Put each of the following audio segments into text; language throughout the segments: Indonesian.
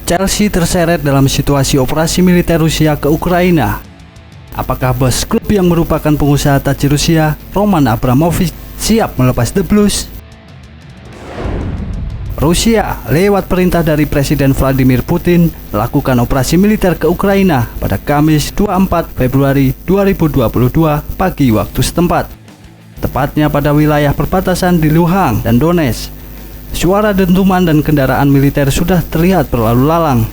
Chelsea terseret dalam situasi operasi militer Rusia ke Ukraina. Apakah bos klub yang merupakan pengusaha tajir Rusia, Roman Abramovich, siap melepas The Blues? Rusia, lewat perintah dari Presiden Vladimir Putin, melakukan operasi militer ke Ukraina pada Kamis 24 Februari 2022 pagi waktu setempat. Tepatnya pada wilayah perbatasan di Luhansk dan Donetsk. Suara dentuman dan kendaraan militer sudah terlihat berlalu lalang.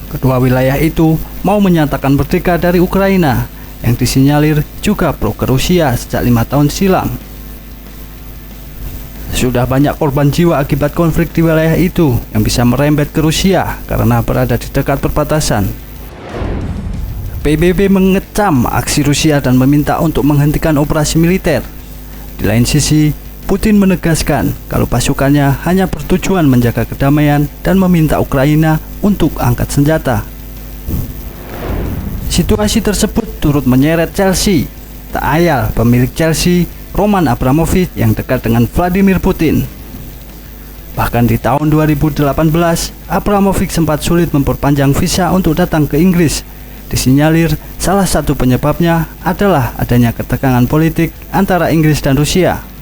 Kedua wilayah itu mau menyatakan merdeka dari Ukraina, yang disinyalir juga pro ke Rusia sejak 5 tahun silam. Sudah banyak korban jiwa akibat konflik di wilayah itu yang bisa merembet ke Rusia karena berada di dekat perbatasan. PBB mengecam aksi Rusia dan meminta untuk menghentikan operasi militer. Di lain sisi, Putin menegaskan kalau pasukannya hanya bertujuan menjaga kedamaian dan meminta Ukraina untuk angkat senjata. Situasi tersebut turut menyeret Chelsea. Tak ayal pemilik Chelsea, Roman Abramovich, yang dekat dengan Vladimir Putin. Bahkan di tahun 2018, Abramovich sempat sulit memperpanjang visa untuk datang ke Inggris. Disinyalir salah satu penyebabnya adalah adanya ketegangan politik antara Inggris dan Rusia.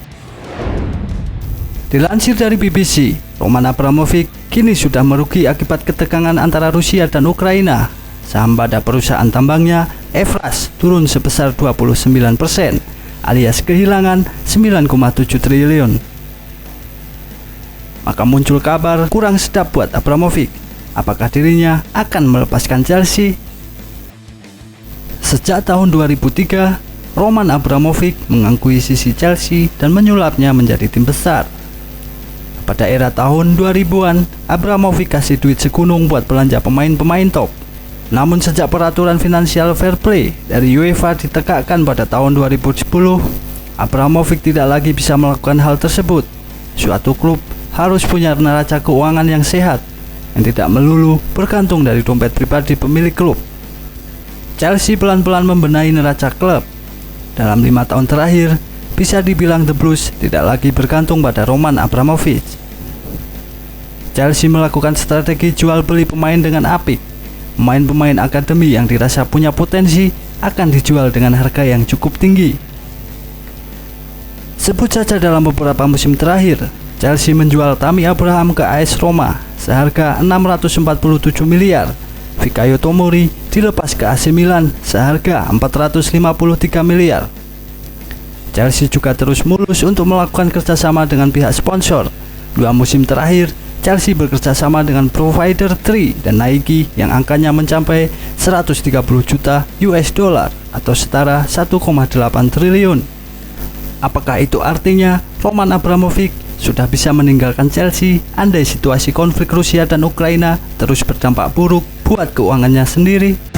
Dilansir dari BBC, Roman Abramovich kini sudah merugi akibat ketegangan antara Rusia dan Ukraina. Saham pada perusahaan tambangnya, Evraz, turun sebesar 29%, alias kehilangan 9,7 triliun. Maka muncul kabar kurang sedap buat Abramovich. Apakah dirinya akan melepaskan Chelsea? Sejak tahun 2003, Roman Abramovich mengakuisisi Chelsea dan menyulapnya menjadi tim besar. Pada era tahun 2000-an, Abramovich kasih duit segunung buat belanja pemain-pemain top. Namun sejak peraturan Financial Fair Play dari UEFA ditegakkan pada tahun 2010, Abramovich tidak lagi bisa melakukan hal tersebut. Suatu klub harus punya neraca keuangan yang sehat, yang tidak melulu bergantung dari dompet pribadi pemilik klub. Chelsea pelan-pelan membenahi neraca klub. Dalam 5 tahun terakhir, bisa dibilang The Blues tidak lagi bergantung pada Roman Abramovich. Chelsea melakukan strategi jual beli pemain dengan apik. Pemain-pemain akademi yang dirasa punya potensi akan dijual dengan harga yang cukup tinggi. Sebut saja dalam beberapa musim terakhir, Chelsea menjual Tammy Abraham ke AS Roma seharga 647 miliar. Fikayo Tomori dilepas ke AC Milan seharga 453 miliar. Chelsea juga terus mulus untuk melakukan kerjasama dengan pihak sponsor. 2 musim terakhir, Chelsea bekerjasama dengan provider Tree dan Nike yang angkanya mencapai 130 juta US dollar atau setara 1,8 triliun. Apakah itu artinya Roman Abramovich sudah bisa meninggalkan Chelsea andai situasi konflik Rusia dan Ukraina terus berdampak buruk buat keuangannya sendiri?